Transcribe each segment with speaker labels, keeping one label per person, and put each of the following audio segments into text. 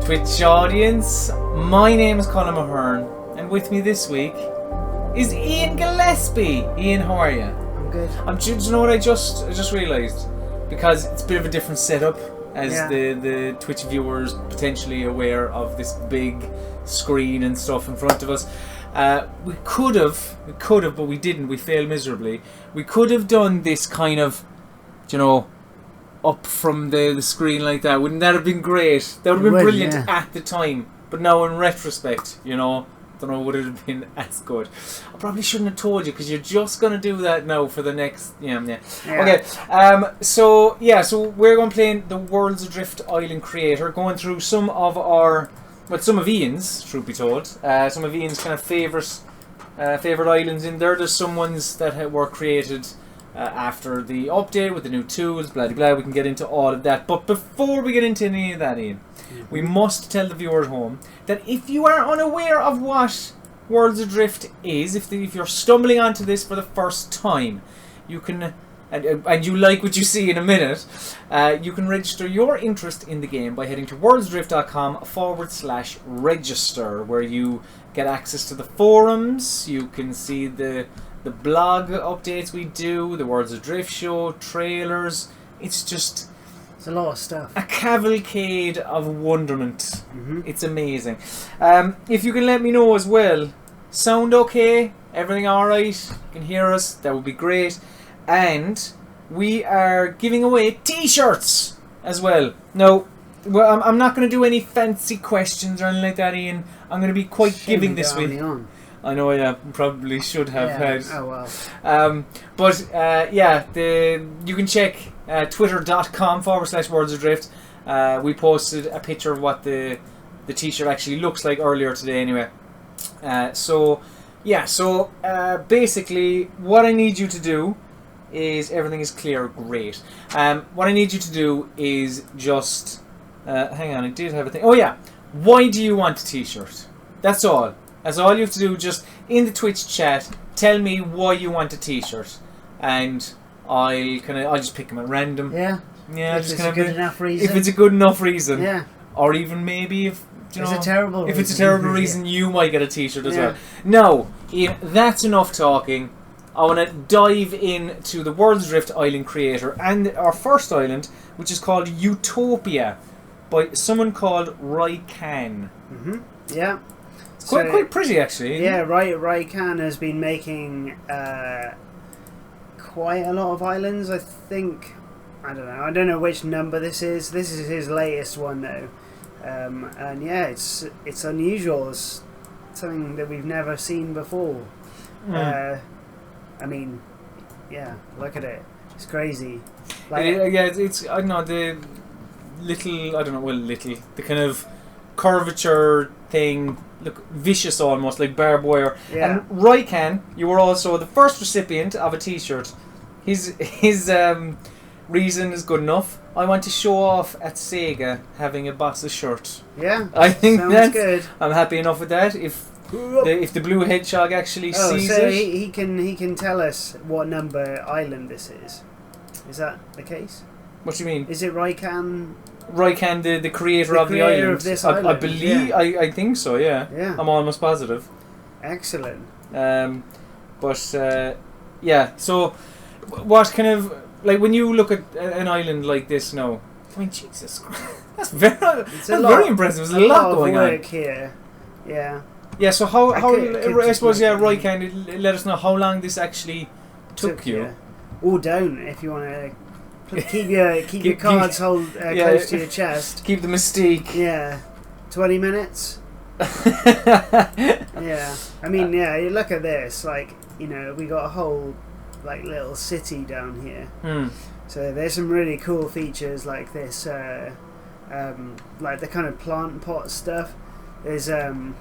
Speaker 1: Twitch audience, my name is Colm Ahern, and with me this week is Iain Gillespie. Iain, how are you?
Speaker 2: I'm good.
Speaker 1: Do you know what I just realised? Because it's a bit of a different setup, as the Twitch viewers potentially aware of this big screen and stuff in front of us. We could have, but we didn't. We failed miserably. We could have done this kind of, up from the screen like that. Wouldn't that have been great? That would have been brilliant at the time. But now in retrospect, don't know, would it have been as good. I probably shouldn't have told you, because you're just going to do that now for the next... Okay, so we're going to play the Worlds Adrift Island Creator, going through some of Iain's, truth be told, some of Iain's kind of favourite islands in there. There's some ones that were created after the update with the new tools, blah blah blah. We can get into all of that, but before we get into any of that, Iain, we must tell the viewer at home that if you are unaware of what Worlds Adrift is, if you're stumbling onto this for the first time, you can, and you like what you see in a minute, you can register your interest in the game by heading to worldsadrift.com/register, where you get access to the forums. You can see the blog updates we do, the Worlds Adrift show, trailers. It's
Speaker 2: a lot of stuff.
Speaker 1: A cavalcade of wonderment. It's amazing. If you can let me know as well, sound okay? Everything alright? You can hear us? That would be great. And we are giving away t-shirts as well. Now, I'm not going to do any fancy questions or anything like that, Iain. I'm going to be quite giving this week. I know, probably should have had.
Speaker 2: Oh well.
Speaker 1: You can check twitter.com/Worlds Adrift. We posted a picture of what the t-shirt actually looks like earlier today anyway. Basically what I need you to do is, everything is clear, great. What I need you to do is just, hang on, I did have a thing. Oh yeah, why do you want a t-shirt? That's all. That's all you have to do. Just in the Twitch chat, tell me why you want a t-shirt, and I'll just pick them at random.
Speaker 2: Yeah.
Speaker 1: If
Speaker 2: it's a good enough reason.
Speaker 1: If it's a good enough reason.
Speaker 2: Yeah.
Speaker 1: Or even maybe if
Speaker 2: it's a terrible
Speaker 1: reason, you might get a t-shirt as well. No, Iain, that's enough talking. I want to dive into the Worlds Adrift Island Creator and our first island, which is called Utopia, by someone called Rykan.
Speaker 2: Yeah.
Speaker 1: Quite pretty, actually.
Speaker 2: Yeah, Rykan has been making quite a lot of islands, I think. I don't know which number this is. This is his latest one, though. And yeah, it's unusual. It's something that we've never seen before. I mean, yeah, look at it. It's crazy.
Speaker 1: It's I don't know, the kind of curvature thing, look vicious almost, like barbed wire.
Speaker 2: Yeah.
Speaker 1: And Rykan, you were also the first recipient of a t-shirt. His reason is good enough. I want to show off at Sega having a Bossa shirt.
Speaker 2: Yeah,
Speaker 1: I think that's
Speaker 2: good.
Speaker 1: I'm happy enough with that. If the blue hedgehog actually sees
Speaker 2: so
Speaker 1: it,
Speaker 2: he can tell us what number island this is. Is that the case?
Speaker 1: What do you mean?
Speaker 2: Is it Rykan?
Speaker 1: Rykan, the creator of the island.
Speaker 2: Of this island.
Speaker 1: I believe.
Speaker 2: Yeah.
Speaker 1: I think so. Yeah.
Speaker 2: Yeah.
Speaker 1: I'm almost positive.
Speaker 2: Excellent.
Speaker 1: So, what kind of, like, when you look at an island like this now? I mean, Jesus Christ, that's very impressive. There's a lot going on
Speaker 2: here. Yeah.
Speaker 1: Yeah. So I suppose Rykan, let us know how long this actually took you.
Speaker 2: Or don't, if you want to. Keep your cards close to your chest.
Speaker 1: Keep the mystique.
Speaker 2: Yeah. 20 minutes? Yeah. I mean, you look at this, we got a whole, little city down here. So there's some really cool features like this, the kind of plant pot stuff. There's, so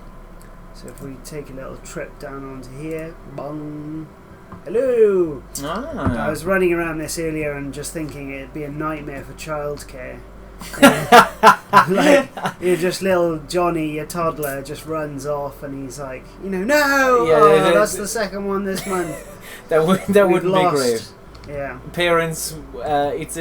Speaker 2: if we take a little trip down onto here, bong. Hello! I was running around this earlier and just thinking it'd be a nightmare for childcare. You're just little Johnny, your toddler, just runs off and he's like, no! That's the second one this month.
Speaker 1: that would be great.
Speaker 2: Yeah.
Speaker 1: Parents, it's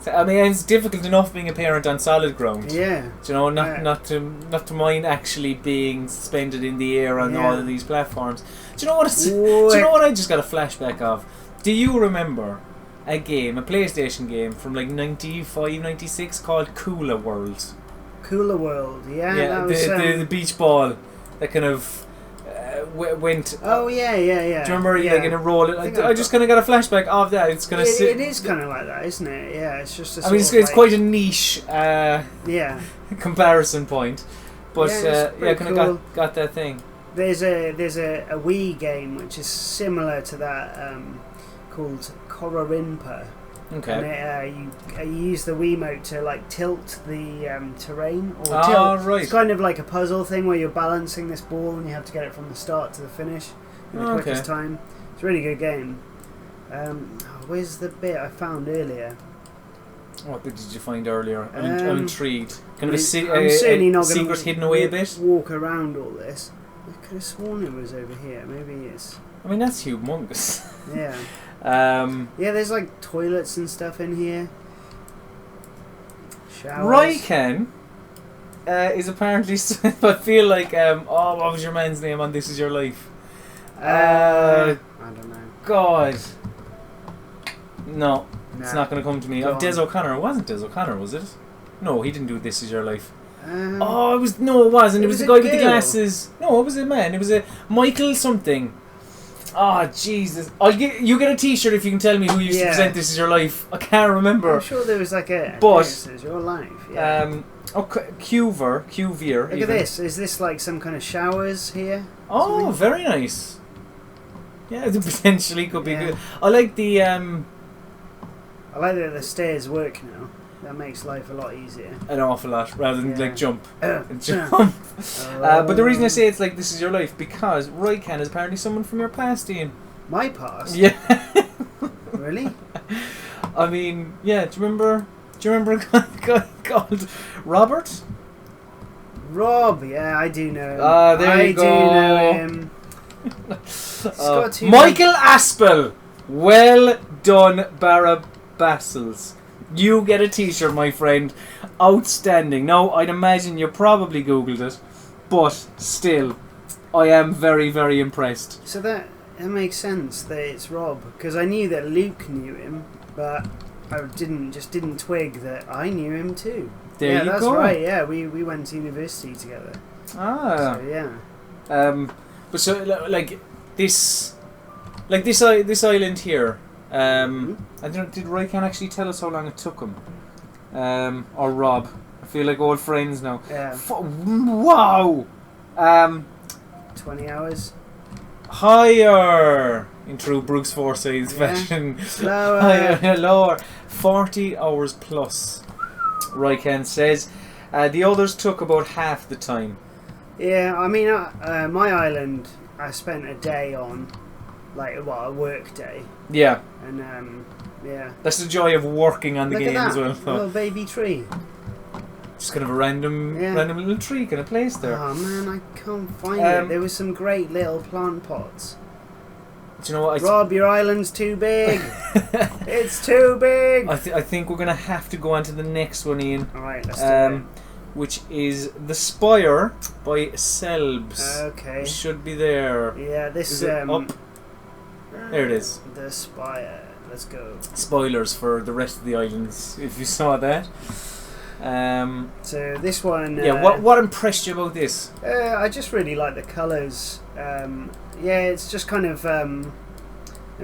Speaker 1: I mean, it's difficult enough being a parent on solid ground.
Speaker 2: Yeah.
Speaker 1: Do you know, not to mind actually being suspended in the air on all of these platforms. Do you know what? Do you know what I just got a flashback of? Do you remember a PlayStation game from like 95, 96 called Cooler World?
Speaker 2: Cooler World, yeah.
Speaker 1: Yeah,
Speaker 2: that was,
Speaker 1: the beach ball that kind of went.
Speaker 2: Oh yeah.
Speaker 1: Do you remember like in a roll? I just kind of got a flashback of that. It's kind of.
Speaker 2: It is kind of like that, isn't it? Yeah, it's just.
Speaker 1: It's quite a niche. Comparison point, but kind of got that thing.
Speaker 2: There's a Wii game which is similar to that, called Korarimpa.
Speaker 1: Okay.
Speaker 2: And you use the Wiimote to like tilt the terrain, or
Speaker 1: right.
Speaker 2: It's kind of like a puzzle thing where you're balancing this ball and you have to get it from the start to the finish in the quickest time. It's a really good game. Where's the bit I found earlier?
Speaker 1: What bit did you find earlier? I'm intrigued. Kind of
Speaker 2: I'm certainly not going
Speaker 1: secret hidden away a bit.
Speaker 2: Walk around all this. I could have sworn it was over here. Maybe it's.
Speaker 1: I mean, that's humongous.
Speaker 2: Yeah. There's like toilets and stuff in here. Showers.
Speaker 1: Ryken is apparently. I feel like. What was your man's name on This Is Your Life?
Speaker 2: I don't know.
Speaker 1: God. No, it's not going to come to me. Des O'Connor. It wasn't Des O'Connor, was it? No, he didn't do This Is Your Life. It wasn't. It was the guy with the glasses. No, it was a man. It was a Michael something. Oh Jesus! You get a T-shirt if you can tell me who used to present This Is Your Life. I can't remember.
Speaker 2: I'm sure there was like a.
Speaker 1: This
Speaker 2: Is Your Life. Yeah.
Speaker 1: QVR.
Speaker 2: Look at this. Is this like some kind of showers here?
Speaker 1: Oh, very nice. Yeah, it potentially could be good. I like the.
Speaker 2: I like that the stairs work now. That makes life a lot easier.
Speaker 1: An awful lot, rather than like jump. Jump. But the reason I say it's like This Is Your Life because Ryken is apparently someone from your past, Iain.
Speaker 2: My past?
Speaker 1: Yeah.
Speaker 2: Really?
Speaker 1: I mean, yeah. Do you remember a guy called Robert?
Speaker 2: Rob, yeah, I do know him.
Speaker 1: There you go.
Speaker 2: I do know him.
Speaker 1: Michael Aspel. Well done, Barabasils. You get a T-shirt, my friend. Outstanding. Now, I'd imagine you probably Googled it, but still, I am very, very impressed.
Speaker 2: So that makes sense that it's Rob, because I knew that Luke knew him, but I didn't twig that I knew him too.
Speaker 1: There you go.
Speaker 2: That's right. Yeah, we went to university together. So yeah.
Speaker 1: But so like this island here. I don't know, did Ryken actually tell us how long it took him? Or Rob? I feel like old friends now.
Speaker 2: Yeah.
Speaker 1: Wow!
Speaker 2: 20 hours?
Speaker 1: Higher! In true Brooks Forsyth fashion.
Speaker 2: Lower.
Speaker 1: Higher, lower. 40 hours plus, Ryken says. The others took about half the time.
Speaker 2: Yeah, I mean, my island, I spent a day on. A work day.
Speaker 1: Yeah.
Speaker 2: And yeah.
Speaker 1: That's the joy of working on the game as well.
Speaker 2: Little baby tree.
Speaker 1: Just kind of a random little tree kind of place there.
Speaker 2: Oh man, I can't find it. There was some great little plant pots.
Speaker 1: Do you know what?
Speaker 2: Rob, your island's too big. It's too big.
Speaker 1: I think we're gonna have to go on to the next one, Iain.
Speaker 2: All right, let's do it.
Speaker 1: Which is The Spire by Selbs.
Speaker 2: Okay.
Speaker 1: It should be there.
Speaker 2: Yeah, this
Speaker 1: is it up. There it is.
Speaker 2: The Spire. Let's go.
Speaker 1: Spoilers for the rest of the islands, if you saw that.
Speaker 2: So this one.
Speaker 1: What impressed you about this?
Speaker 2: I just really like the colours. It's just kind of. I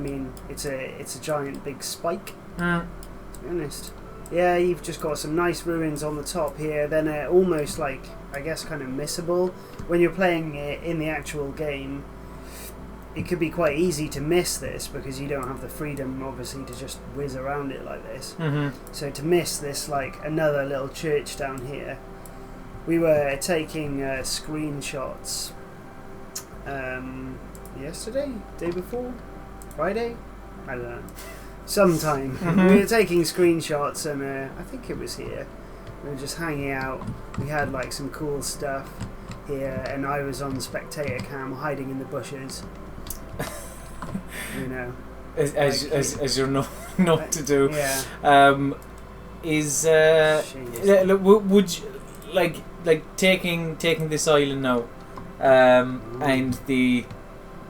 Speaker 2: mean, it's a giant big spike. To be honest. Yeah, you've just got some nice ruins on the top here. Then almost like, I guess, kind of missable when you're playing it in the actual game. It could be quite easy to miss this because you don't have the freedom, obviously, to just whiz around it like this.
Speaker 1: Mm-hmm.
Speaker 2: So to miss this, like another little church down here, we were taking screenshots yesterday, day before, Friday, I don't know, sometime.
Speaker 1: Mm-hmm.
Speaker 2: We were taking screenshots, and I think it was here. We were just hanging out. We had like some cool stuff here, and I was on spectator cam, hiding in the bushes. You know,
Speaker 1: as you're not to do.
Speaker 2: Yeah.
Speaker 1: is would you, like taking this island now, and the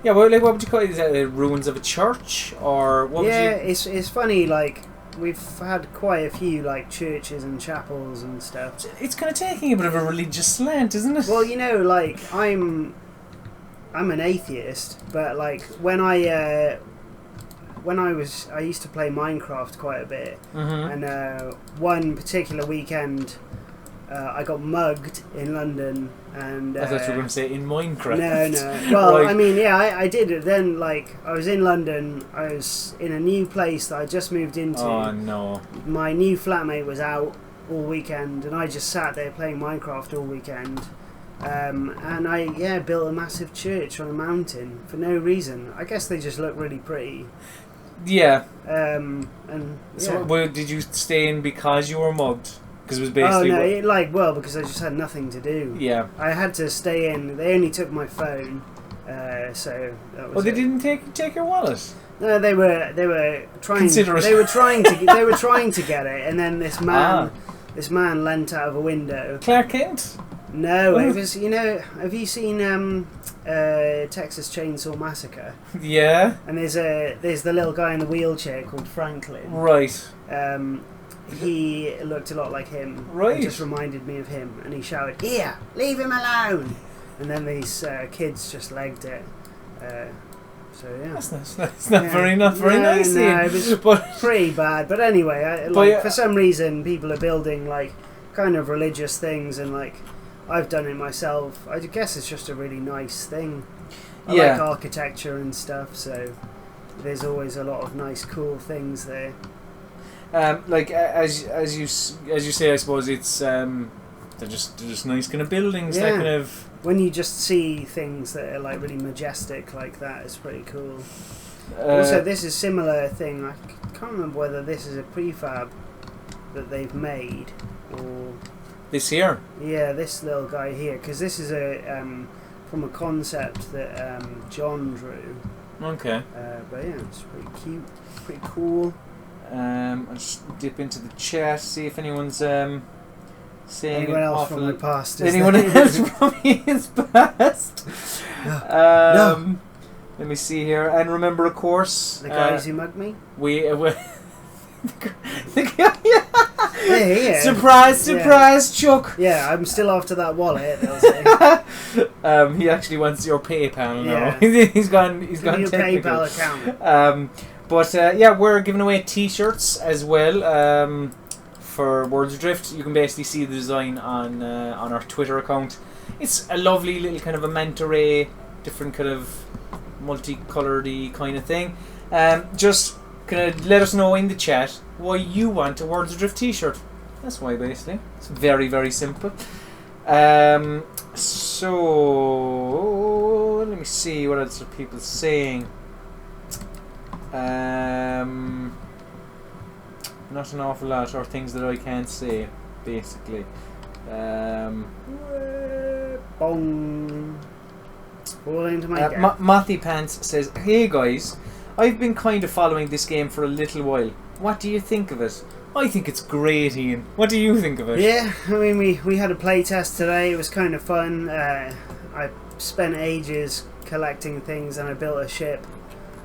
Speaker 1: what would you call it? Is that the ruins of a church, or what?
Speaker 2: It's funny. Like, we've had quite a few like churches and chapels and stuff.
Speaker 1: It's kind of taking a bit of a religious slant, isn't it?
Speaker 2: Well, like I'm an atheist, but like when I used to play Minecraft quite a bit, and one particular weekend I got mugged in London, and
Speaker 1: I thought you were going to say in Minecraft.
Speaker 2: No. Well,
Speaker 1: right.
Speaker 2: I mean, yeah, I did it. Then, like, I was in London. I was in a new place that I just moved into.
Speaker 1: Oh no!
Speaker 2: My new flatmate was out all weekend, and I just sat there playing Minecraft all weekend. And I built a massive church on a mountain for no reason. I guess they just look really pretty.
Speaker 1: Yeah.
Speaker 2: So
Speaker 1: did you stay in because you were mugged? Because it was basically.
Speaker 2: Because I just had nothing to do.
Speaker 1: Yeah.
Speaker 2: I had to stay in. They only took my phone, so that was.
Speaker 1: They didn't take your wallet.
Speaker 2: No, they were trying.
Speaker 1: Considerate.
Speaker 2: They were trying to get it, and then this man leant out of a window.
Speaker 1: Clark Kent.
Speaker 2: No, it was. Have you seen Texas Chainsaw Massacre?
Speaker 1: Yeah.
Speaker 2: And there's the little guy in the wheelchair called Franklin.
Speaker 1: Right.
Speaker 2: He looked a lot like him.
Speaker 1: Right.
Speaker 2: It just reminded me of him, and he shouted, "Here, leave him alone!" And then these kids just legged it. So yeah,
Speaker 1: that's not very nice.
Speaker 2: No, it was pretty bad. But anyway, for some reason, people are building like kind of religious things, and like I've done it myself. I guess it's just a really nice thing. I like architecture and stuff, so there's always a lot of nice, cool things there.
Speaker 1: Like as you say, I suppose it's they're just nice kind of buildings.
Speaker 2: Yeah.
Speaker 1: That kind of.
Speaker 2: When you just see things that are like really majestic like that, it's pretty cool. Also, this is a similar thing. I can't remember whether this is a prefab that they've made or
Speaker 1: this here.
Speaker 2: Yeah, this little guy here, because this is from a concept that John drew.
Speaker 1: Okay.
Speaker 2: But yeah, it's pretty cute, pretty cool.
Speaker 1: I'll just dip into the chat, see if anyone's saying
Speaker 2: anyone else from the past.
Speaker 1: Anyone else from his past?
Speaker 2: No.
Speaker 1: Let me see here, and remember, of course,
Speaker 2: the guys who mugged me. Yeah.
Speaker 1: Surprise, Chuck.
Speaker 2: Yeah, I'm still after that wallet. They'll say.
Speaker 1: He actually wants your PayPal now.
Speaker 2: Yeah.
Speaker 1: he's gone
Speaker 2: your
Speaker 1: technical.
Speaker 2: PayPal account.
Speaker 1: But we're giving away T-shirts as well for Worlds Adrift. You can basically see the design on our Twitter account. It's a lovely little kind of a manta ray, different kind of multicoloured-y kind of thing. Just kind of let us know in the chat why you want a Worlds Adrift T-shirt. That's why, basically. It's very, very simple. So let me see what else are people saying. Not an awful lot, or things that I can't say, basically.
Speaker 2: Bong. Falling into my gap.
Speaker 1: Mathy Pants says, "Hey guys, I've been kind of following this game for a little while. What do you think of it?" I think it's great, Ian. What do you think of it?
Speaker 2: Yeah, I mean, we had a play test today. It was kind of fun. I spent ages collecting things, and I built a ship.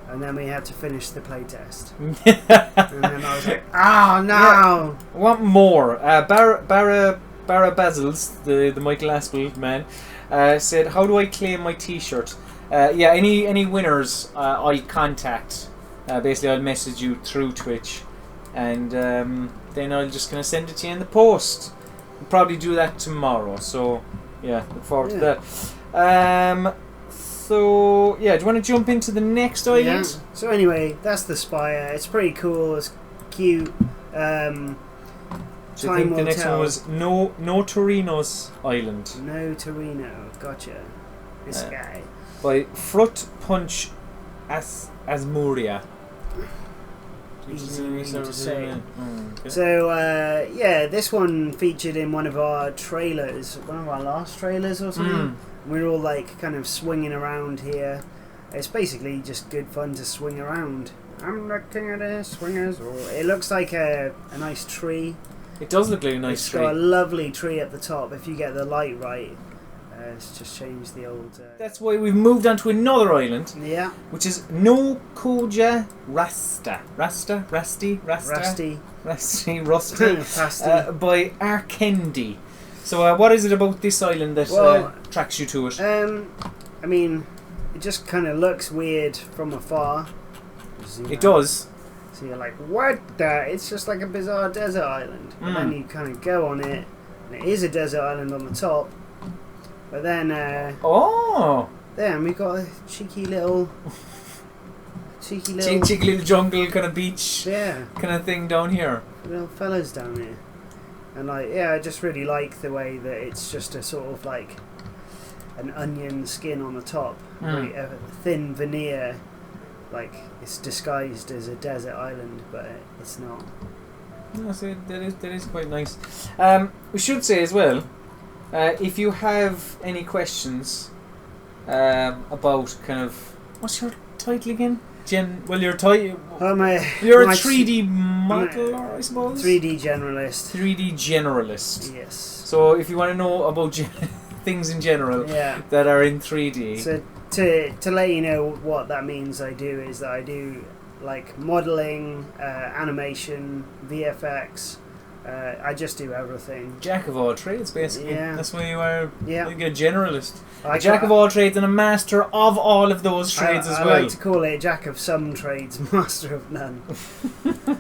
Speaker 2: And then we had to finish the playtest. And then I was like, "Oh no!"
Speaker 1: Yeah. I want more. Barra Basils, the Michael Aspel man, said, "How do I claim my T-shirt?" Any winners I'll contact. Basically, I'll message you through Twitch, and then I'll just kind of send it to you in the post. I'll probably do that tomorrow. So yeah, look forward to that. So, do you want to jump into the next island?
Speaker 2: Yeah. So anyway, that's the Spire. It's pretty cool. It's cute.
Speaker 1: So I think the next one was No Torino's Island.
Speaker 2: No Torino. Gotcha. This guy.
Speaker 1: By Fruit Punch Asmuria.
Speaker 2: Easy to say. So, this one featured in one of our trailers. One of our last trailers or something. We're all like kind of swinging around here. It's basically just good fun to swing around. I'm the king of the swingers. It looks like a nice tree.
Speaker 1: It does look like a nice
Speaker 2: It's
Speaker 1: tree.
Speaker 2: got a lovely tree at the top. If you get the light right, it's just changed the old.
Speaker 1: That's why we've moved on to another island.
Speaker 2: Yeah.
Speaker 1: Which is No Koja Rasta. Rusty.
Speaker 2: Rusty.
Speaker 1: By Arkendi. So what is it about this island that attracts you to it?
Speaker 2: I mean, it just kind of looks weird from afar.
Speaker 1: It does.
Speaker 2: So you're like, what the? It's just like a bizarre desert island. And then you kind of go on it, and it is a desert island on the top. But then, then we've got a cheeky little
Speaker 1: cheeky little jungle kind of beach kind of thing down here.
Speaker 2: Little fellas down here. And I just really like the way that it's just a sort of like an onion skin on the top, a thin veneer. Like it's disguised as a desert island, but it's not.
Speaker 1: No, so that is quite nice. We should say as well, if you have any questions about kind of what's your title again? Your title. You're a 3D modeler, I suppose.
Speaker 2: 3D generalist.
Speaker 1: 3D generalist.
Speaker 2: Yes.
Speaker 1: So if you want to know about things in general that are in 3D.
Speaker 2: So to let you know what that means, I do like modeling, animation, VFX. I just do everything.
Speaker 1: Jack of all trades, basically. Yeah. That's why you are like a generalist.
Speaker 2: A
Speaker 1: jack of all trades and a master of all of those trades as well.
Speaker 2: I like to call it jack of some trades, master of none.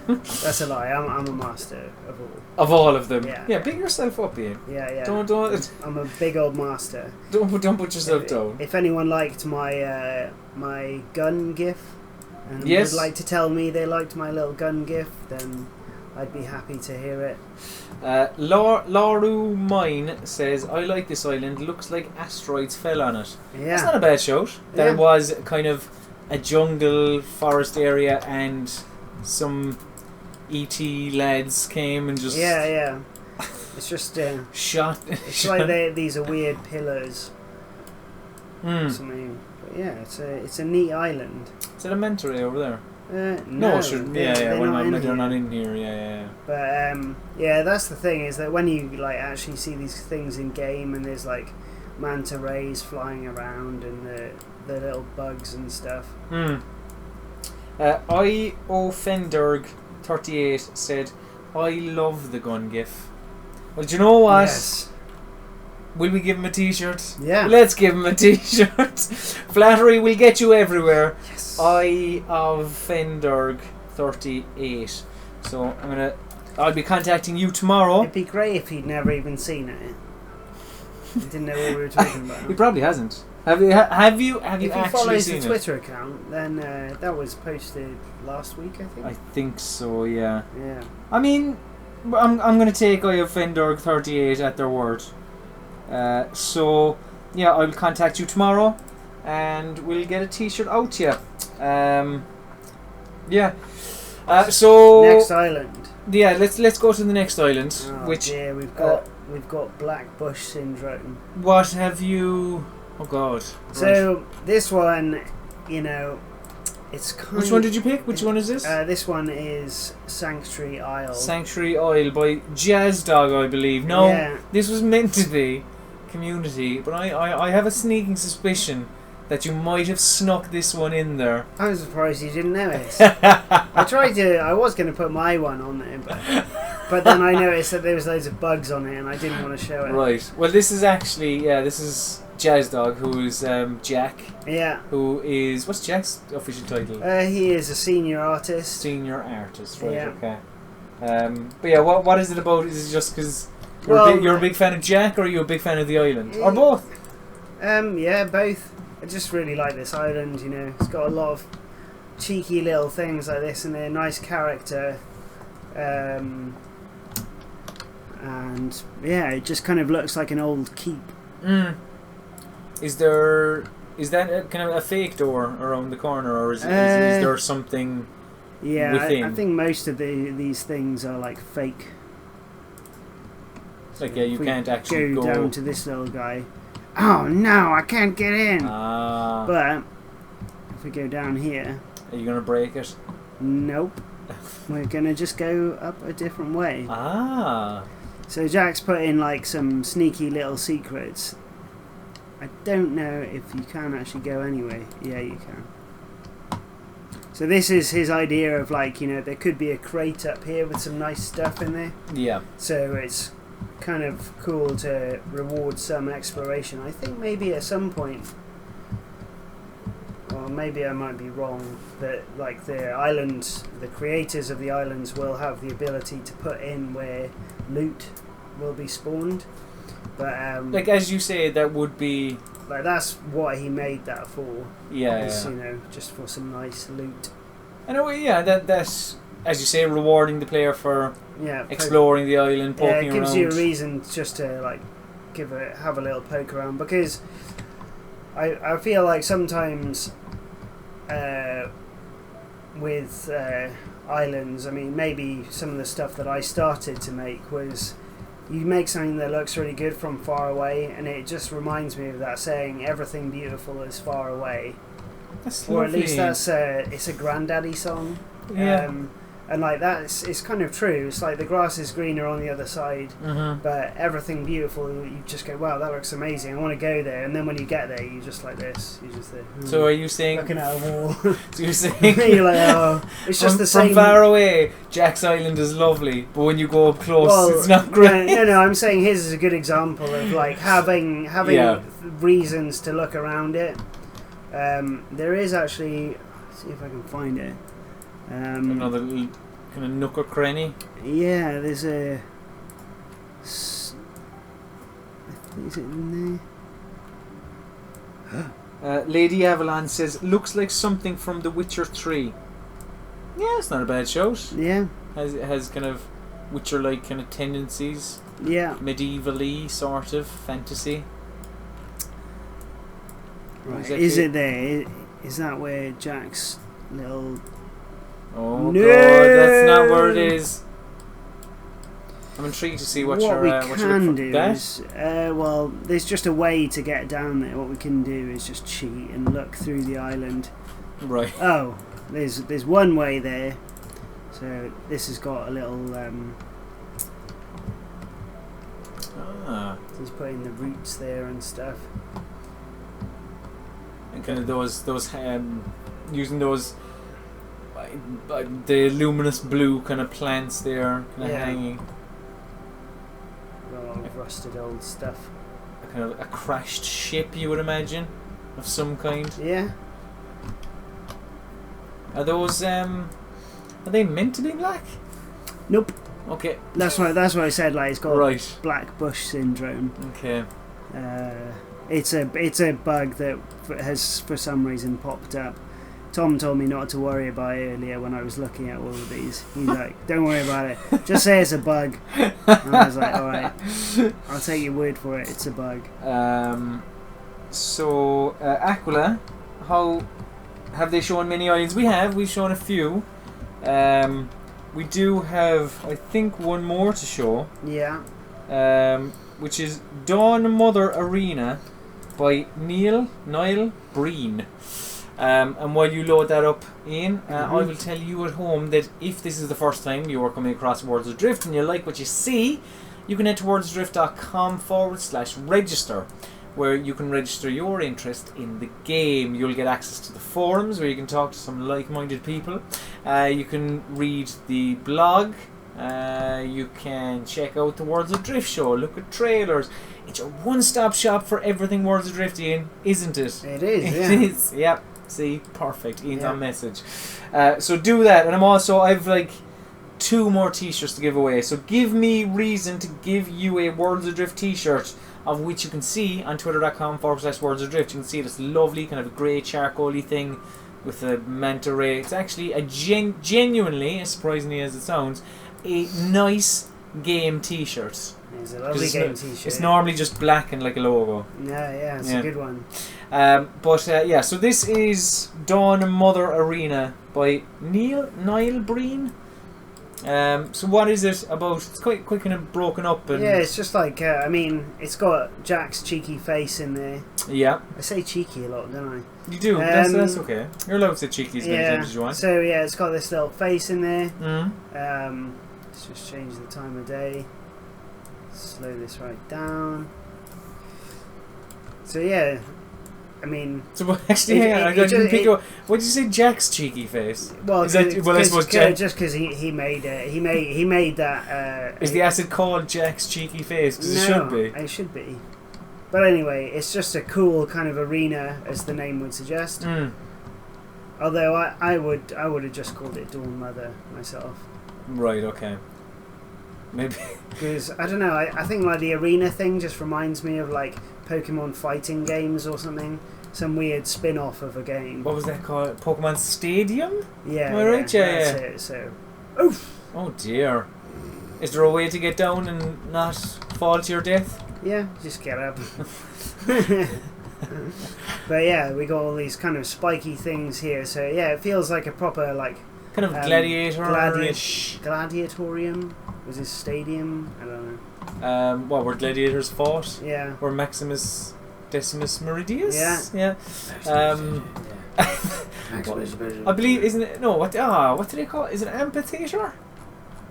Speaker 2: That's a lie. I'm a master of all.
Speaker 1: Of all of them.
Speaker 2: Yeah.
Speaker 1: Pick yourself up, Iain.
Speaker 2: Yeah.
Speaker 1: Don't.
Speaker 2: I'm a big old master.
Speaker 1: Don't put yourself down.
Speaker 2: If anyone liked my my gun gif and would like to tell me they liked my little gun gif, then I'd be happy to hear it.
Speaker 1: Lauru Mine says, I like this island, looks like asteroids fell on it.
Speaker 2: Yeah.
Speaker 1: That's not a bad shout. That was kind of a jungle forest area and some ET lads came and just...
Speaker 2: Yeah. It's just...
Speaker 1: shot.
Speaker 2: It's like these are weird pillars. Something. But yeah, it's a neat island.
Speaker 1: Is it a manta ray over there?
Speaker 2: No,
Speaker 1: they're not in here.
Speaker 2: But that's the thing, is that when you like actually see these things in game, and there's like manta rays flying around and the little bugs and stuff.
Speaker 1: I Fenderg 38 said, I love the gun gif. Well, do you know what?
Speaker 2: Yes.
Speaker 1: Will we give him a t-shirt?
Speaker 2: Yeah.
Speaker 1: Let's give him a t-shirt. Flattery will get you everywhere.
Speaker 2: Yes.
Speaker 1: I of Fenderg 38. So I'll be contacting you tomorrow.
Speaker 2: It'd be great if he'd never even seen it. He didn't know what we were talking about.
Speaker 1: He probably hasn't. Have you actually seen it?
Speaker 2: If he follows the Twitter account, then that was posted last week, I think.
Speaker 1: I think so, yeah.
Speaker 2: Yeah.
Speaker 1: I mean, I'm going to take I of Fenderg 38 at their word. So yeah, I'll contact you tomorrow and we'll get a t-shirt out to you. So
Speaker 2: next island.
Speaker 1: Yeah, let's go to the next island.
Speaker 2: We've got Black Bush syndrome.
Speaker 1: What have you? Oh God.
Speaker 2: So this one, it's kind.
Speaker 1: Which one did you pick? Which one is this?
Speaker 2: This one is Sanctuary Isle.
Speaker 1: Sanctuary Isle by Jazz Dog, I believe. No, this was meant to be Community, but I have a sneaking suspicion that you might have snuck this one in there.
Speaker 2: I'm surprised you didn't notice. I was going to put my one on there, but then I noticed that there was loads of bugs on it and I didn't want to show it.
Speaker 1: Right. Well, this is actually, this is Jazz Dog, who is Jack.
Speaker 2: Yeah.
Speaker 1: Who is, what's Jack's official title?
Speaker 2: He is a senior artist.
Speaker 1: Senior artist, right, okay. But yeah, what is it about? Is it just because you're a big fan of Jack, or are you a big fan of the island? Or both?
Speaker 2: Yeah, both. I just really like this island, It's got a lot of cheeky little things like this and a nice character. And yeah, it just kind of looks like an old keep.
Speaker 1: Is that kind of a fake door around the corner, or is there something within?
Speaker 2: I think most of these things are like fake.
Speaker 1: So like, you can't actually go
Speaker 2: down to this little guy. Oh no, I can't get in. But if we go down here,
Speaker 1: are you gonna break it?
Speaker 2: Nope. we're going to just go up a different way.
Speaker 1: Ah.
Speaker 2: So Jack's put in like some sneaky little secrets. I don't know if you can actually go anyway. Yeah, you can. So this is his idea of like, you know, there could be a crate up here with some nice stuff in there.
Speaker 1: Yeah.
Speaker 2: So it's kind of cool to reward some exploration. I think maybe at some point, or maybe I might be wrong, that like the islands, the creators of the islands will have the ability to put in where loot will be spawned. But
Speaker 1: like as you say, that would be
Speaker 2: like that's what he made that for.
Speaker 1: Yeah,
Speaker 2: is,
Speaker 1: yeah.
Speaker 2: you know, just for some nice loot.
Speaker 1: In a way, yeah, that's as you say, rewarding the player for
Speaker 2: Yeah,
Speaker 1: exploring the island, poking around.
Speaker 2: Yeah, it gives you a reason just to like have a little poke around, because I feel like sometimes with islands, I mean, maybe some of the stuff that I started to make was you make something that looks really good from far away, and it just reminds me of that saying, everything beautiful is far away.
Speaker 1: That's
Speaker 2: or
Speaker 1: lovely.
Speaker 2: at least that's it's a granddaddy song.
Speaker 1: Yeah.
Speaker 2: And like it's kind of true. It's like the grass is greener on the other side, but everything beautiful, you just go, wow, that looks amazing, I want to go there. And then when you get there, you just like this, you just there.
Speaker 1: So are you saying,
Speaker 2: looking at a wall?
Speaker 1: so you're saying
Speaker 2: you're like, oh, it's just the same.
Speaker 1: From far away, Jack's Island is lovely, but when you go up close,
Speaker 2: Well,
Speaker 1: it's not great.
Speaker 2: No, I'm saying his is a good example of like having
Speaker 1: Yeah.
Speaker 2: reasons to look around it. There is actually, let's see if I can find it.
Speaker 1: Another little kind of nook or cranny.
Speaker 2: Yeah, there's a. Is it in there?
Speaker 1: Lady Avalon says, looks like something from The Witcher 3. Yeah, it's not a bad shout.
Speaker 2: Yeah.
Speaker 1: Has kind of Witcher-like kind of tendencies.
Speaker 2: Yeah.
Speaker 1: Medieval-y sort of fantasy.
Speaker 2: Right.
Speaker 1: Exactly.
Speaker 2: Is it there? Is that where Jack's little...
Speaker 1: Oh
Speaker 2: No!
Speaker 1: god, that's not where it is. I'm intrigued to see what
Speaker 2: we
Speaker 1: you're
Speaker 2: can do
Speaker 1: that?
Speaker 2: is, well, there's just a way to get down there. What we can do is just cheat and look through the island.
Speaker 1: Right.
Speaker 2: Oh, there's one way there. So this has got a little. He's putting the roots there and stuff.
Speaker 1: And kind of those using those the luminous blue kind of plants there, kind of hanging.
Speaker 2: Got a lot of rusted old stuff.
Speaker 1: A kind of a crashed ship, you would imagine, of some kind.
Speaker 2: Yeah.
Speaker 1: Are those are they meant to be black?
Speaker 2: Nope.
Speaker 1: Okay.
Speaker 2: That's what I said. Like it's got
Speaker 1: Right.
Speaker 2: black bush syndrome.
Speaker 1: Okay.
Speaker 2: It's a bug that has for some reason popped up. Tom told me not to worry about it earlier when I was looking at all of these. He's like, don't worry about it. Just say it's a bug. And I was like, alright. I'll take your word for it. It's a bug.
Speaker 1: So, Aquila, how have they shown many islands? We've shown a few. We do have, I think, one more to show.
Speaker 2: Yeah.
Speaker 1: Which is Dawn Mother Arena by Niall Breen. And while you load that up, Iain, I will tell you at home that if this is the first time you are coming across Worlds Adrift and you like what you see, you can head to worldsadrift.com/register, where you can register your interest in the game. You'll get access to the forums where you can talk to some like-minded people. You can read the blog. You can check out the Worlds Adrift show, look at trailers. It's a one-stop shop for everything Worlds Adrift, Iain, isn't it?
Speaker 2: It is,
Speaker 1: It
Speaker 2: yeah.
Speaker 1: is, yeah. See, perfect. Iain's on message. So do that, and I've like 2 more t-shirts to give away. So give me reason to give you a Worlds Adrift t-shirt, of which you can see on twitter.com/Worlds Adrift. You can see this lovely kind of grey charcoaly thing with a manta ray. It's actually a genuinely, as surprisingly as it sounds, a nice game t-shirt.
Speaker 2: It's a lovely game t-shirt.
Speaker 1: It's normally just black and like a logo.
Speaker 2: Yeah, it's a good one.
Speaker 1: So this is Dawn Mother Arena by Niall Breen. So what is it about? It's quite kind of broken up. And
Speaker 2: yeah, it's just like I mean, it's got Jack's cheeky face in there.
Speaker 1: Yeah.
Speaker 2: I say cheeky a lot, don't I?
Speaker 1: You do. That's okay. You're allowed to say cheeky as many times as you want.
Speaker 2: So yeah, it's got this little face in there.
Speaker 1: Mm.
Speaker 2: Let's just change the time of day. Slow this right down. So yeah, I mean.
Speaker 1: So actually, hang on. I didn't pick up. What did you say? Jack's cheeky face.
Speaker 2: Well,
Speaker 1: I suppose
Speaker 2: just because he made it. He made that.
Speaker 1: Is the asset called Jack's cheeky face? Because it should be.
Speaker 2: It should be. But anyway, it's just a cool kind of arena, as the name would suggest.
Speaker 1: Mm.
Speaker 2: Although I would have just called it Dawn Mother myself.
Speaker 1: Right. Okay. Maybe.
Speaker 2: Because I don't know. I think like the arena thing just reminds me of like Pokemon fighting games or something. Some weird spin-off of a game.
Speaker 1: What was that called? Pokemon Stadium?
Speaker 2: Yeah.
Speaker 1: Am I right? Yeah.
Speaker 2: That's it. So. Oof.
Speaker 1: Oh dear. Is there a way to get down and not fall to your death?
Speaker 2: Yeah, just get up. But yeah, we got all these kind of spiky things here. So yeah, it feels like a proper like
Speaker 1: kind of gladiator-ish.
Speaker 2: Gladiatorium was his stadium. I don't know.
Speaker 1: What where gladiators fought?
Speaker 2: Yeah.
Speaker 1: Or Maximus Decimus Meridius?
Speaker 2: Yeah.
Speaker 1: I believe, isn't it? No, what do they call it? Is it an amphitheater?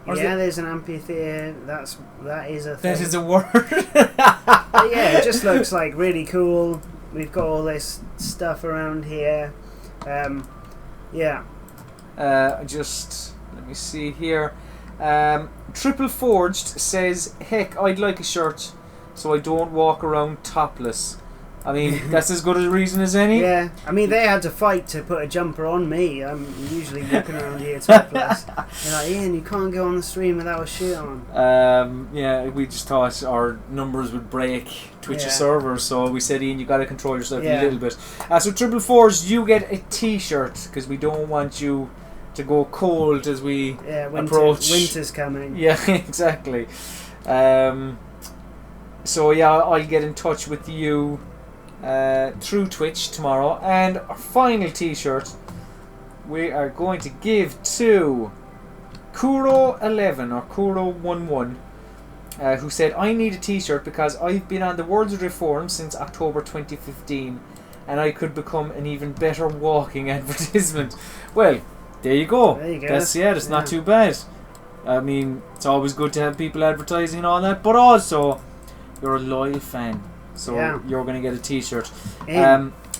Speaker 1: Or
Speaker 2: yeah, there's an amphitheater. That is a thing.
Speaker 1: That is a word.
Speaker 2: Yeah, it just looks like really cool. We've got all this stuff around here. Yeah.
Speaker 1: Just let me see here. Triple Forged says, "Heck, I'd like a shirt so I don't walk around topless." I mean, that's as good a reason as any.
Speaker 2: Yeah, I mean, they had to fight to put a jumper on me. I'm usually walking around here topless. They're like, Ian, you can't go on the stream without a shirt on.
Speaker 1: Yeah, we just thought our numbers would break Twitch's server, so we said, Ian, you got to control yourself a little bit. So Triple Force, you get a T-shirt because we don't want you to go cold as we approach.
Speaker 2: Winter's coming.
Speaker 1: Yeah, exactly. So yeah, I'll get in touch with you through Twitch tomorrow. And our final T-shirt we are going to give to Kuro11 or Kuro11, who said, "I need a T-shirt because I've been on the Worlds Adrift forum since October 2015 and I could become an even better walking advertisement." Well, there you go.
Speaker 2: There you go.
Speaker 1: That's not too bad. I mean, it's always good to have people advertising and all that, but also you're a loyal fan, so you're going to get a T-shirt.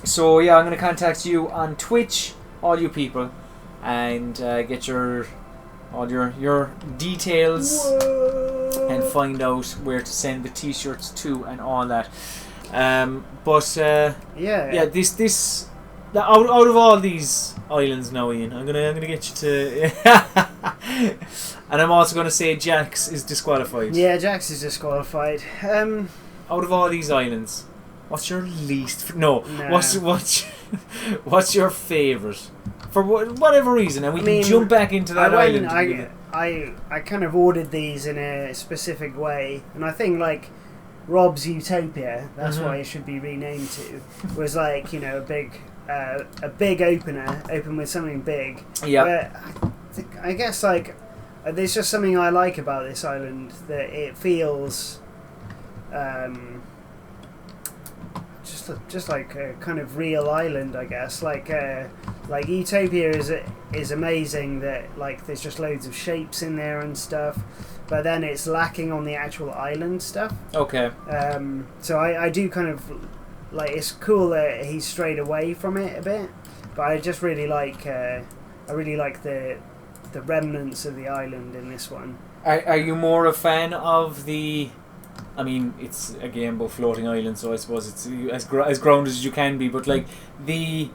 Speaker 1: So yeah, I'm going to contact you on Twitch, all you people, and get all your details and find out where to send the T-shirts to and all that. This out of all these islands now, Ian, I'm gonna get you to. And I'm also going to say Jax is disqualified.
Speaker 2: Yeah, Jax is disqualified.
Speaker 1: Out of all these islands, what's your least? What's your favourite? For whatever reason, and we can jump back into that island.
Speaker 2: I kind of ordered these in a specific way, and I think like Rob's Utopia, that's what it should be renamed to, was like, you know, a big opener, open with something big.
Speaker 1: Yeah.
Speaker 2: I guess like there's just something I like about this island, that it feels just like a kind of real island, I guess. Like Utopia is amazing, that like there's just loads of shapes in there and stuff, but then it's lacking on the actual island stuff.
Speaker 1: Okay.
Speaker 2: So I do kind of like, it's cool that he's strayed away from it a bit, but I just really like the remnants of the island in this one.
Speaker 1: Are you more a fan of the? I mean, it's a game about floating islands, so I suppose it's as grounded as you can be. But like the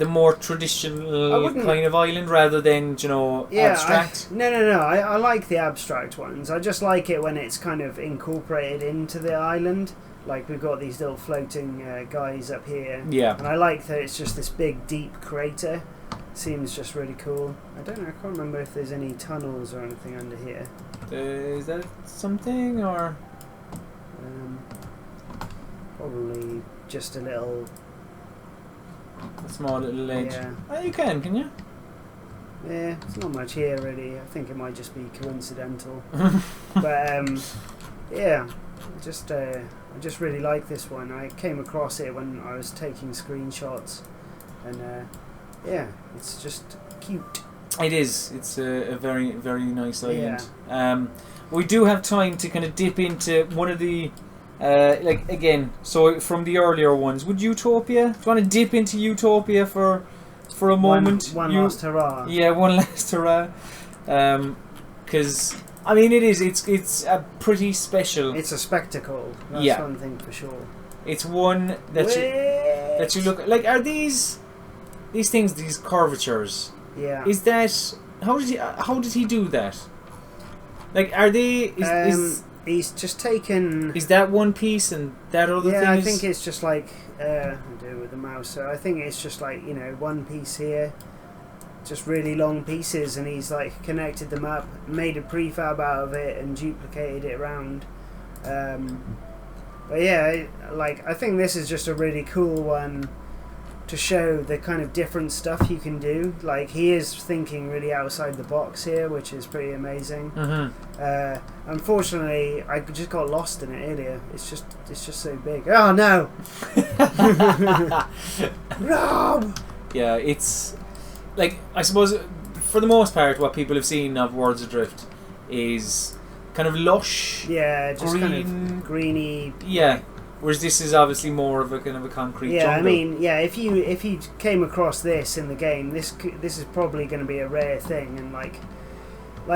Speaker 1: more traditional kind of island rather than, you know, abstract.
Speaker 2: No. I like the abstract ones. I just like it when it's kind of incorporated into the island. Like we've got these little floating guys up here. Yeah. And I like that it's just this big deep crater. Seems just really cool. I don't know, I can't remember if there's any tunnels or anything under here.
Speaker 1: Is that something, or?
Speaker 2: Probably just a small little
Speaker 1: ledge. Yeah. Oh, you can you?
Speaker 2: Yeah, there's not much here really. I think it might just be coincidental. But yeah, I just really like this one. I came across it when I was taking screenshots, and yeah, it's just cute.
Speaker 1: It is. It's a very, very nice island. Yeah. We do have time to kind of dip into one of the, like again, so from the earlier ones. Would Utopia? Do you want to dip into Utopia for a moment?
Speaker 2: One last hurrah.
Speaker 1: Yeah, one last hurrah. Because I mean, it's a pretty special.
Speaker 2: It's a spectacle. That's one thing for sure.
Speaker 1: It's one that you look like. Are these things, these curvatures?
Speaker 2: Yeah.
Speaker 1: Is that how did he do that? Like, are they?
Speaker 2: He's just taken.
Speaker 1: Is that one piece and that other thing?
Speaker 2: Yeah, I think it's just like I do it with the mouse. So I think it's just like, you know, one piece here, just really long pieces, and he's like connected them up, made a prefab out of it, and duplicated it around. But yeah, like I think this is just a really cool one to show the kind of different stuff you can do. Like, he is thinking really outside the box here, which is pretty amazing. Unfortunately, I just got lost in it earlier. It's just so big. Oh no! Rob!
Speaker 1: Yeah, it's like, I suppose for the most part what people have seen of Worlds Adrift is kind of lush.
Speaker 2: Yeah, just kind of greeny.
Speaker 1: Yeah. Whereas this is obviously more of a kind of a concrete jungle.
Speaker 2: I mean, yeah, if you came across this in the game, this is probably going to be a rare thing, and like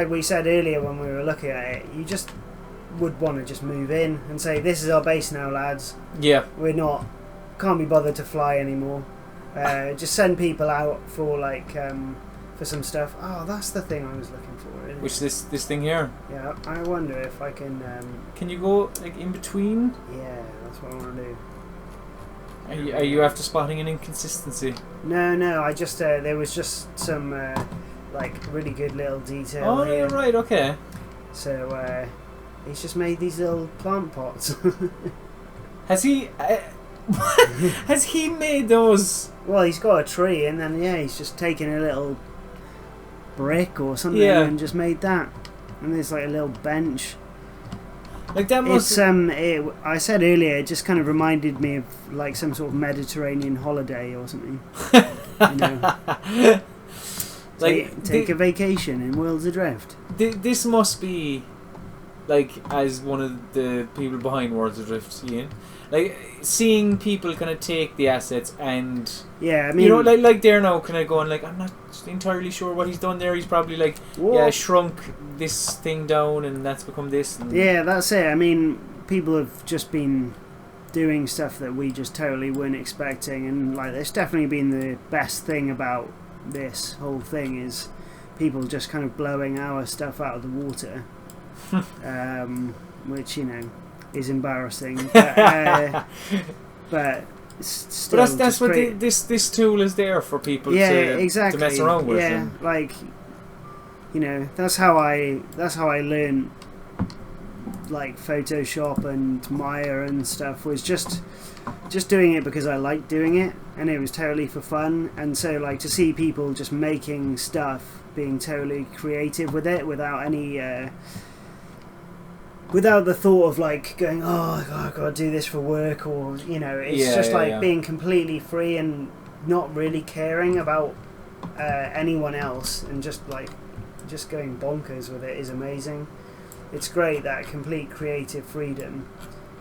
Speaker 2: we said earlier when we were looking at it, you just would want to just move in and say, this is our base now, lads.
Speaker 1: Yeah.
Speaker 2: Can't be bothered to fly anymore. Just send people out for like for some stuff. Oh, that's the thing I was looking for.
Speaker 1: Which this thing here?
Speaker 2: Yeah, I wonder if I can.
Speaker 1: Can you go like in between?
Speaker 2: Yeah, that's what I want to do.
Speaker 1: Are you after spotting an inconsistency?
Speaker 2: No. I just there was just some like really good little detail.
Speaker 1: Oh,
Speaker 2: here.
Speaker 1: yeah, right, okay.
Speaker 2: So he's just made these little plant pots.
Speaker 1: Has he? Has he made those?
Speaker 2: Well, he's got a tree, and then he's just taken a little brick or something and just made that. And there's like a little bench.
Speaker 1: Like that must.
Speaker 2: I said earlier, it just kind of reminded me of like some sort of Mediterranean holiday or something. You know, like take a vacation in Worlds Adrift.
Speaker 1: This must be like, as one of the people behind Worlds Adrift, Iain. Like, seeing people kind of take the assets and...
Speaker 2: Yeah, I mean...
Speaker 1: You know, like they're now kind of going like, I'm not entirely sure what he's done there. He's probably like, shrunk this thing down and that's become this. And
Speaker 2: yeah, that's it. I mean, people have just been doing stuff that we just totally weren't expecting. And, like, that's definitely been the best thing about this whole thing is people just kind of blowing our stuff out of the water. Which, you know... is embarrassing, but still. But
Speaker 1: that's what this tool is there for people to mess around with.
Speaker 2: Yeah, like, you know, that's how I learned like Photoshop and Maya and stuff, was just doing it because I liked doing it, and it was totally for fun. And so, like, to see people just making stuff, being totally creative with it without any. Without the thought of like going, oh God, I've got to do this for work, or, you know, it's just like being completely free and not really caring about anyone else, and just going bonkers with it is amazing. It's great, that complete creative freedom,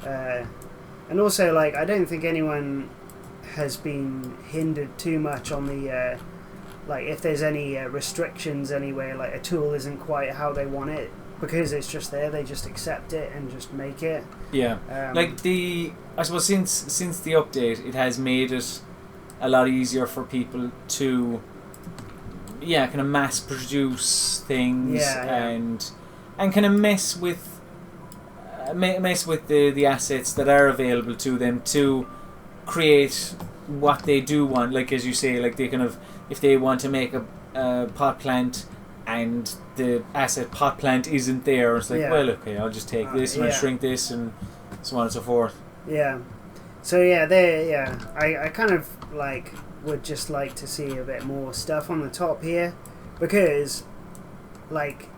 Speaker 2: and also, like, I don't think anyone has been hindered too much on the like, if there's any restrictions anywhere, like a tool isn't quite how they want it. Because it's just there, they just accept it and just make it. Yeah,
Speaker 1: like I suppose since the update, it has made it a lot easier for people to, kind of mass produce things and kind of mess with the assets that are available to them to create what they do want. Like, as you say, like, they kind of, if they want to make a pot plant and the asset pot plant isn't there, it's like, well, okay, I'll just take this and I'll shrink this and so on and so forth.
Speaker 2: Yeah. So I kind of like would just like to see a bit more stuff on the top here, because, like,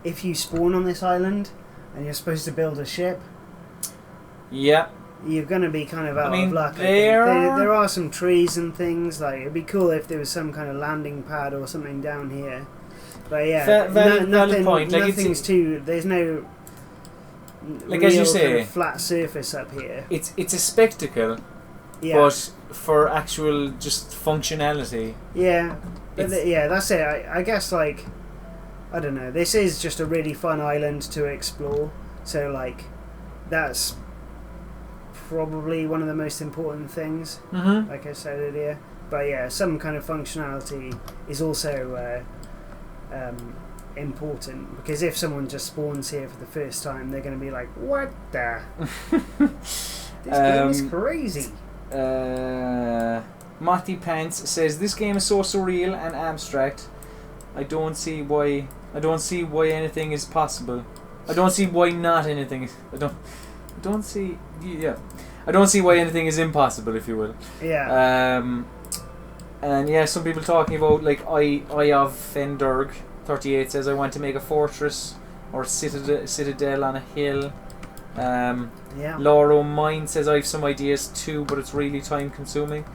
Speaker 2: if you spawn on this island and you're supposed to build a ship,
Speaker 1: yeah,
Speaker 2: you're going to be kind of out of luck.
Speaker 1: There
Speaker 2: are some trees and things. Like, it'd be cool if there was some kind of landing pad or something down here. But yeah,
Speaker 1: valid point. Like,
Speaker 2: nothing's too. There's no.
Speaker 1: Like, as you say,
Speaker 2: kind of flat surface up here.
Speaker 1: It's a spectacle, but for actual just functionality.
Speaker 2: Yeah, but that's it. I guess, like, I don't know. This is just a really fun island to explore. So, like, that's probably one of the most important things.
Speaker 1: Mm-hmm.
Speaker 2: Like I said earlier. But yeah, some kind of functionality is also important, because if someone just spawns here for the first time, they're going to be like, what the? This game is crazy.
Speaker 1: Matty Pants says this game is so surreal and abstract. I don't see why anything is possible. I don't see why not anything is. I don't see why anything is impossible, if you will.
Speaker 2: Yeah.
Speaker 1: And yeah, some people talking about, like, I of Fenderg 38 says, I want to make a fortress or citadel on a hill. Laura O'Mine says, I have some ideas too, but it's really time consuming.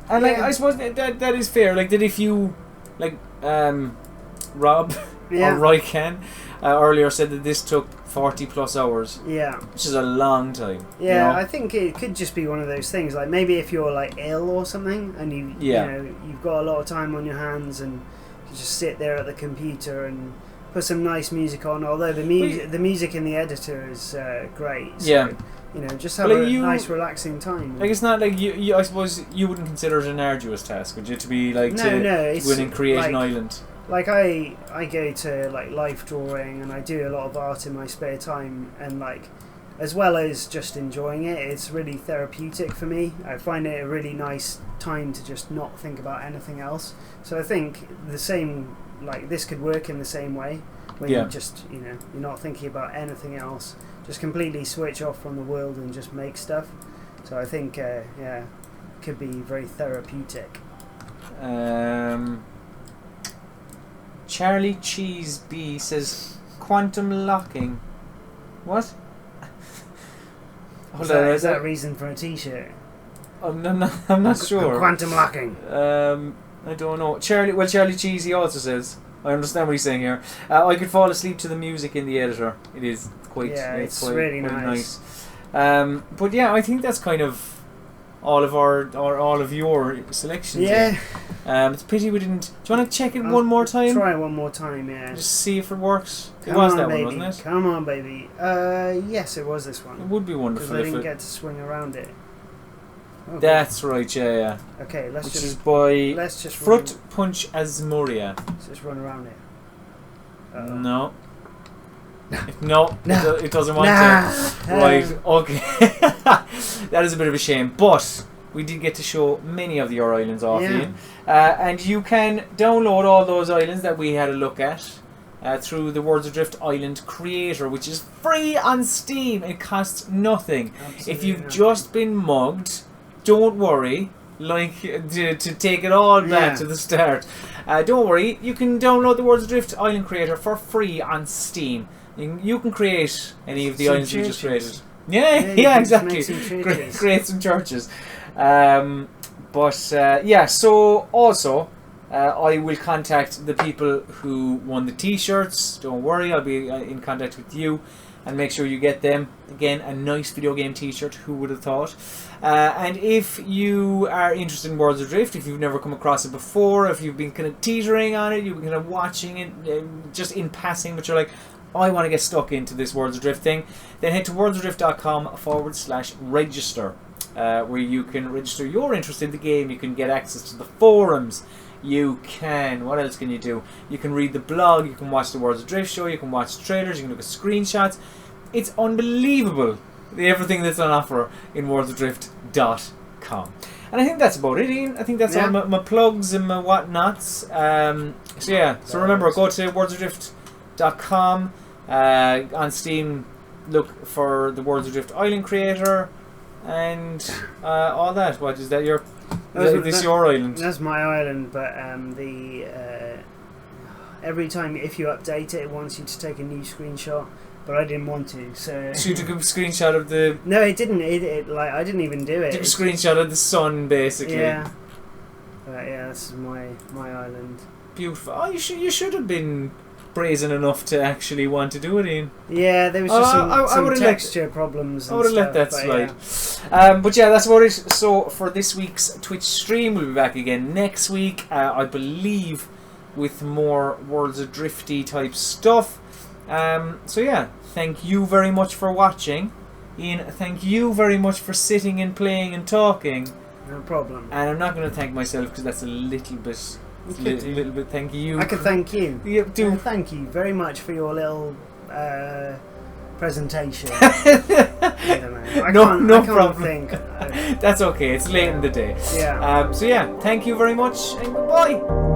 Speaker 1: And like, I suppose that is fair. Like, that if you, like, Rob or Roycan earlier said that this took 40 plus hours. Yeah. Which is a long time.
Speaker 2: Yeah, you know? I think it could just be one of those things. Like, maybe if you're, like, ill or something, and you know, you've got a lot of time on your hands, and you just sit there at the computer and put some nice music on. Although the music in the editor is great. So, you know, just have a nice relaxing time.
Speaker 1: Like, it's not like you. I suppose you wouldn't consider it an arduous task, would you? To be like
Speaker 2: no,
Speaker 1: to go in and create an island.
Speaker 2: Like, I go to, like, life drawing, and I do a lot of art in my spare time, and, like, as well as just enjoying it, it's really therapeutic for me. I find it a really nice time to just not think about anything else. So I think the same, like, this could work in the same way, where you just, you know, you're not thinking about anything else, just completely switch off from the world and just make stuff. So I think, it could be very therapeutic.
Speaker 1: Charlie Cheese B says quantum locking. What?
Speaker 2: Is that a reason for a t-shirt?
Speaker 1: I'm not sure.
Speaker 2: Quantum locking.
Speaker 1: I don't know. Charlie Cheese, he also says, I understand what he's saying here. I could fall asleep to the music in the editor. It is quite.
Speaker 2: Yeah, it's quite really nice.
Speaker 1: But yeah, I think that's kind of all of your selections.
Speaker 2: Yeah.
Speaker 1: It's a pity we didn't. Do you want to check it one more time?
Speaker 2: Try it one more time, yeah.
Speaker 1: Just see if it works.
Speaker 2: Come
Speaker 1: it was
Speaker 2: on,
Speaker 1: that
Speaker 2: baby.
Speaker 1: one, wasn't it?
Speaker 2: Come on, baby. Yes, it was this one.
Speaker 1: It would be wonderful
Speaker 2: because I
Speaker 1: if
Speaker 2: didn't get to swing around it.
Speaker 1: Okay. That's right, yeah.
Speaker 2: Okay,
Speaker 1: let's just Fruit Punch Azmuria.
Speaker 2: Let's just run around it.
Speaker 1: No. No, it doesn't want to. Right, okay. That is a bit of a shame, but we did get to show many of your islands off, Iain. And you can download all those islands that we had a look at through the Worlds Adrift Island Creator, which is free on Steam. It costs nothing. Absolutely if you've just been mugged, don't worry. Like, to take it all back to the start. Don't worry, you can download the Worlds Adrift Island Creator for free on Steam. You can create any of the islands you just created. Yeah, exactly. Create some churches. So also, I will contact the people who won the t-shirts. Don't worry, I'll be in contact with you and make sure you get them. Again, a nice video game t-shirt, who would have thought. And if you are interested in Worlds Adrift, if you've never come across it before, if you've been kind of teetering on it, you've been kind of watching it just in passing, but you're like, I want to get stuck into this Worlds Adrift thing, then head to worldsadrift.com/register, where you can register your interest in the game. You can get access to the forums. What else can you do? You can read the blog, you can watch the Worlds Adrift show, you can watch trailers, you can look at screenshots. It's unbelievable, everything that's on offer in worldsadrift.com. And I think that's about it, Iain. I think that's all my plugs and my whatnots. So remember, go to worldsadrift.com. On Steam, look for the Worlds Adrift Island Creator and all that. What is that? This your island?
Speaker 2: That's my island, but every time if you update it, it wants you to take a new screenshot. But I didn't want to, so
Speaker 1: you took a screenshot of the...
Speaker 2: No, it didn't. It like I didn't even do it.
Speaker 1: Took a screenshot of the sun, basically.
Speaker 2: Yeah. Yeah, this is my island.
Speaker 1: Beautiful. Oh, you should have been brazen enough to actually want to do it, Ian.
Speaker 2: Yeah, there was just some texture problems.
Speaker 1: I would have let that slide. Yeah. But yeah, that's about it. So for this week's Twitch stream, we'll be back again next week, I believe, with more Worlds Adrifty type stuff. So yeah, thank you very much for watching. Ian, thank you very much for sitting and playing and talking.
Speaker 2: No problem.
Speaker 1: And I'm not going to thank myself because that's a little bit... little bit thank you.
Speaker 2: I could thank you.
Speaker 1: Yeah, do.
Speaker 2: Thank you very much for your little presentation. I don't know.
Speaker 1: No
Speaker 2: I can't
Speaker 1: problem.
Speaker 2: think.
Speaker 1: That's okay. It's late in the day.
Speaker 2: Yeah.
Speaker 1: So yeah, thank you very much and goodbye.